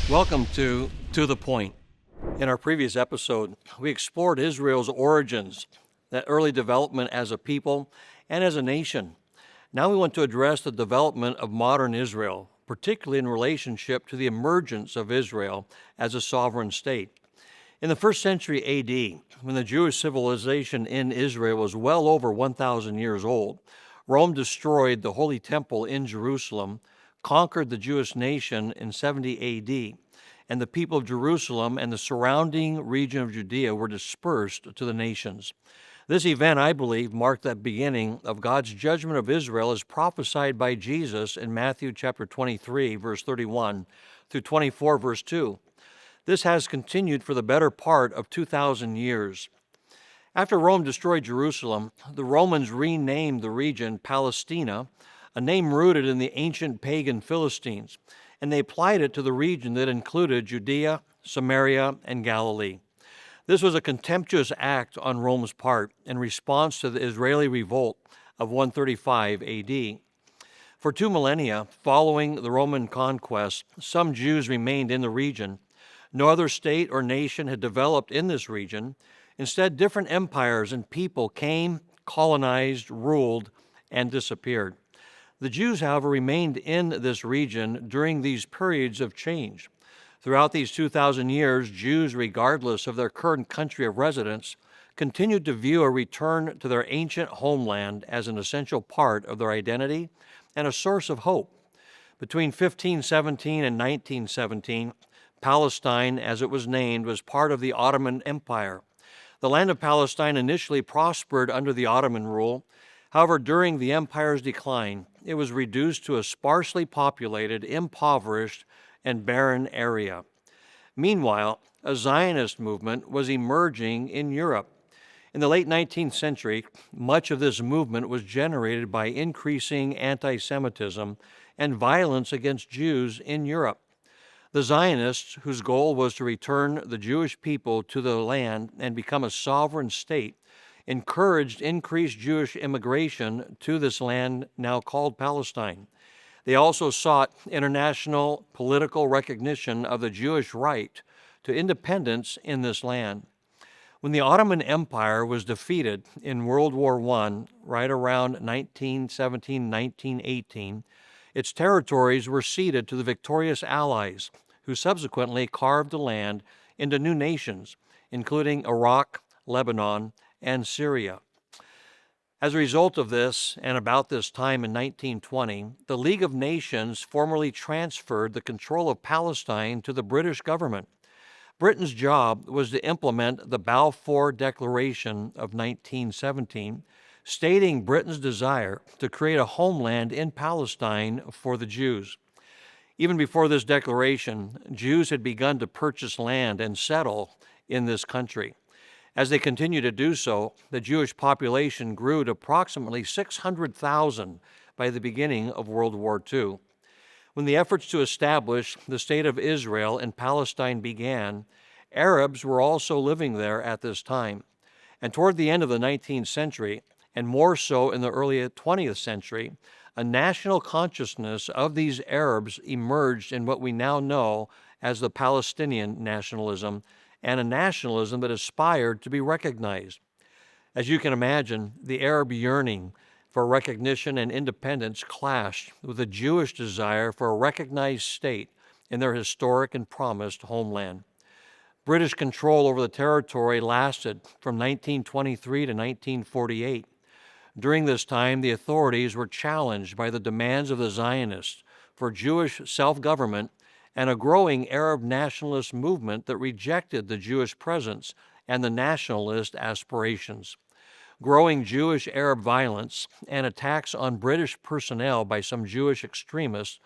Welcome to the Point. In our previous episode, we explored Israel's origins, that early development as a people and as a nation. Now we want to address the development of modern Israel, particularly in relationship to the emergence of Israel as a sovereign state. In the first century AD, when the Jewish civilization in Israel was well over 1,000 years old, Rome destroyed the Holy Temple in Jerusalem, conquered the Jewish nation in 70 AD, and the people of Jerusalem and the surrounding region of Judea were dispersed to the nations. This event, I believe, marked the beginning of God's judgment of Israel as prophesied by Jesus in Matthew chapter 23, verse 31 through 24, verse 2. This has continued for the better part of 2,000 years. After Rome destroyed Jerusalem, the Romans renamed the region Palestina, a name rooted in the ancient pagan Philistines, and they applied it to the region that included Judea, Samaria, and Galilee. This was a contemptuous act on Rome's part in response to the Israeli revolt of 135 AD. For 2 millennia following the Roman conquest, some Jews remained in the region. No other state or nation had developed in this region. Instead, different empires and people came, colonized, ruled, and disappeared. The Jews, however, remained in this region during these periods of change. Throughout these 2,000 years, Jews, regardless of their current country of residence, continued to view a return to their ancient homeland as an essential part of their identity and a source of hope. Between 1517 and 1917, Palestine, as it was named, was part of the Ottoman Empire. The land of Palestine initially prospered under the Ottoman rule. However, during the empire's decline, it was reduced to a sparsely populated, impoverished, and barren area. Meanwhile, a Zionist movement was emerging in Europe. In the late 19th century, much of this movement was generated by increasing anti-Semitism and violence against Jews in Europe. The Zionists, whose goal was to return the Jewish people to the land and become a sovereign state, encouraged increased Jewish immigration to this land now called Palestine. They also sought international political recognition of the Jewish right to independence in this land. When the Ottoman Empire was defeated in World War I, right around 1917-1918, its territories were ceded to the victorious Allies, who subsequently carved the land into new nations, including Iraq, Lebanon, and Syria. As a result of this, and about this time in 1920, the League of Nations formally transferred the control of Palestine to the British government. Britain's job was to implement the Balfour Declaration of 1917, stating Britain's desire to create a homeland in Palestine for the Jews. Even before this declaration, Jews had begun to purchase land and settle in this country. As they continued to do so, the Jewish population grew to approximately 600,000 by the beginning of World War II. When the efforts to establish the State of Israel in Palestine began, Arabs were also living there at this time. And toward the end of the 19th century, and more so in the early 20th century, a national consciousness of these Arabs emerged in what we now know as the Palestinian nationalism, and a nationalism that aspired to be recognized. As you can imagine, the Arab yearning for recognition and independence clashed with the Jewish desire for a recognized state in their historic and promised homeland. British control over the territory lasted from 1923 to 1948. During this time, the authorities were challenged by the demands of the Zionists for Jewish self-government and a growing Arab nationalist movement that rejected the Jewish presence and the nationalist aspirations. Growing Jewish-Arab violence and attacks on British personnel by some Jewish extremists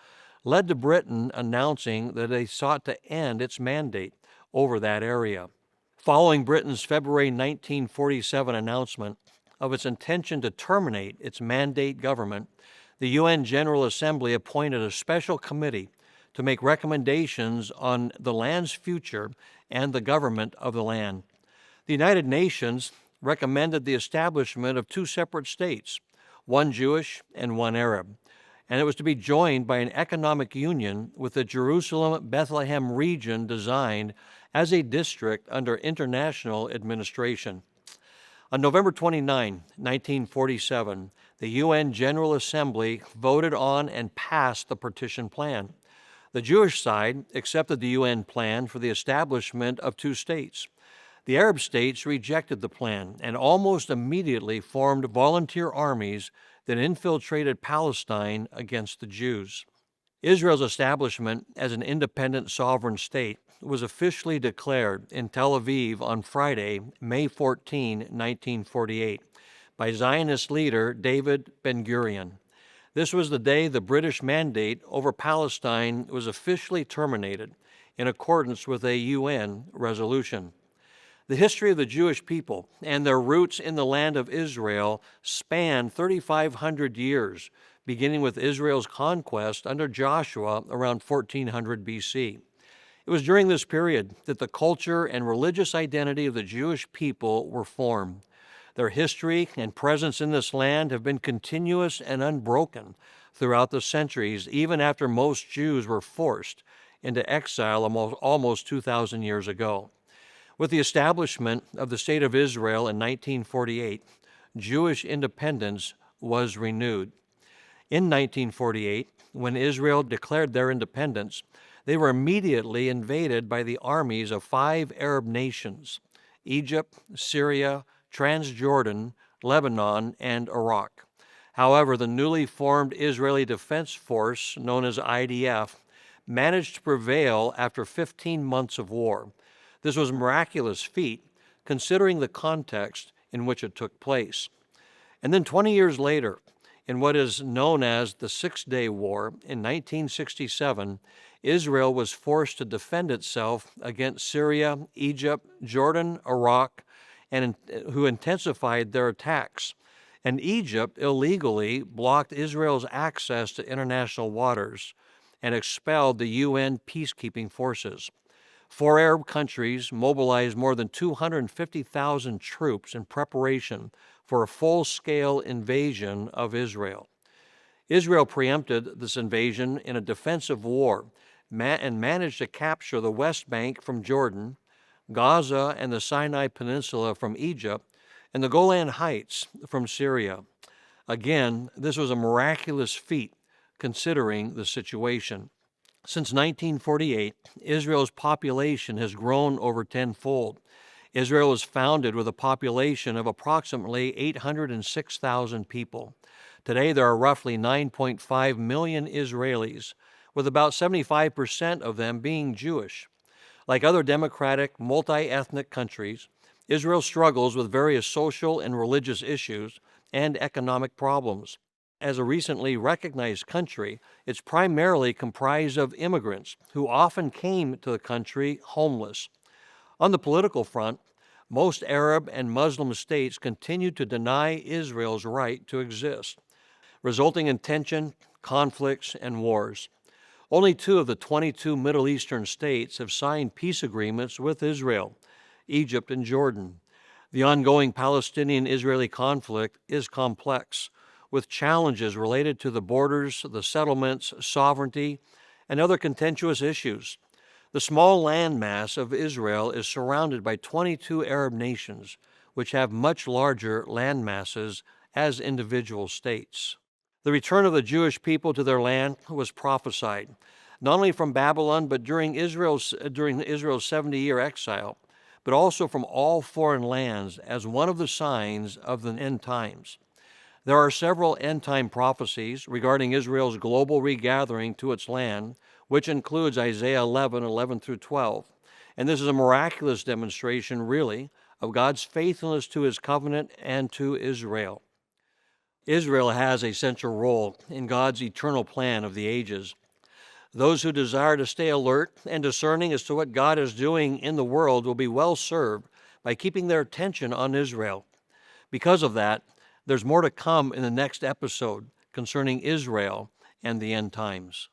led to Britain announcing that they sought to end its mandate over that area. Following Britain's February 1947 announcement of its intention to terminate its mandate government, the UN General Assembly appointed a special committee to make recommendations on the land's future and the government of the land. The United Nations recommended the establishment of 2 separate states, one Jewish and one Arab, and it was to be joined by an economic union with the Jerusalem-Bethlehem region designed as a district under international administration. On November 29, 1947, the UN General Assembly voted on and passed the partition plan. The Jewish side accepted the UN plan for the establishment of two states. The Arab states rejected the plan and almost immediately formed volunteer armies that infiltrated Palestine against the Jews. Israel's establishment as an independent sovereign state was officially declared in Tel Aviv on Friday, May 14, 1948, by Zionist leader David Ben-Gurion. This was the day the British mandate over Palestine was officially terminated in accordance with a UN resolution. The history of the Jewish people and their roots in the land of Israel span 3,500 years, beginning with Israel's conquest under Joshua around 1400 BC. It was during this period that the culture and religious identity of the Jewish people were formed. Their history and presence in this land have been continuous and unbroken throughout the centuries, even after most Jews were forced into exile almost 2,000 years ago. With the establishment of the State of Israel in 1948, Jewish independence was renewed. In 1948, when Israel declared their independence, they were immediately invaded by the armies of 5 Arab nations: Egypt, Syria, Transjordan, Lebanon, and Iraq. However, the newly formed Israeli Defense Force, known as IDF, managed to prevail after 15 months of war. This was a miraculous feat, considering the context in which it took place. And then 20 years later, in what is known as the Six-Day War, in 1967, Israel was forced to defend itself against Syria, Egypt, Jordan, Iraq, and who intensified their attacks. And Egypt illegally blocked Israel's access to international waters and expelled the UN peacekeeping forces. 4 Arab countries mobilized more than 250,000 troops in preparation for a full-scale invasion of Israel. Israel preempted this invasion in a defensive war and managed to capture the West Bank from Jordan, Gaza and the Sinai Peninsula from Egypt, and the Golan Heights from Syria. Again, this was a miraculous feat considering the situation. Since 1948, Israel's population has grown over tenfold. Israel was founded with a population of approximately 806,000 people. Today, there are roughly 9.5 million Israelis, with about 75% of them being Jewish. Like other democratic, multi-ethnic countries, Israel struggles with various social and religious issues and economic problems. As a recently recognized country, it's primarily comprised of immigrants who often came to the country homeless. On the political front, most Arab and Muslim states continue to deny Israel's right to exist, resulting in tension, conflicts, and wars. Only 2 of the 22 Middle Eastern states have signed peace agreements with Israel, Egypt and Jordan. The ongoing Palestinian-Israeli conflict is complex, with challenges related to the borders, the settlements, sovereignty, and other contentious issues. The small landmass of Israel is surrounded by 22 Arab nations, which have much larger land masses as individual states. The return of the Jewish people to their land was prophesied, not only from Babylon, but during Israel's 70-year exile, but also from all foreign lands as one of the signs of the end times. There are several end-time prophecies regarding Israel's global regathering to its land, which includes Isaiah 11 through 12. And this is a miraculous demonstration, really, of God's faithfulness to his covenant and to Israel. Israel has a central role in God's eternal plan of the ages. Those who desire to stay alert and discerning as to what God is doing in the world will be well served by keeping their attention on Israel. Because of that, there's more to come in the next episode concerning Israel and the end times.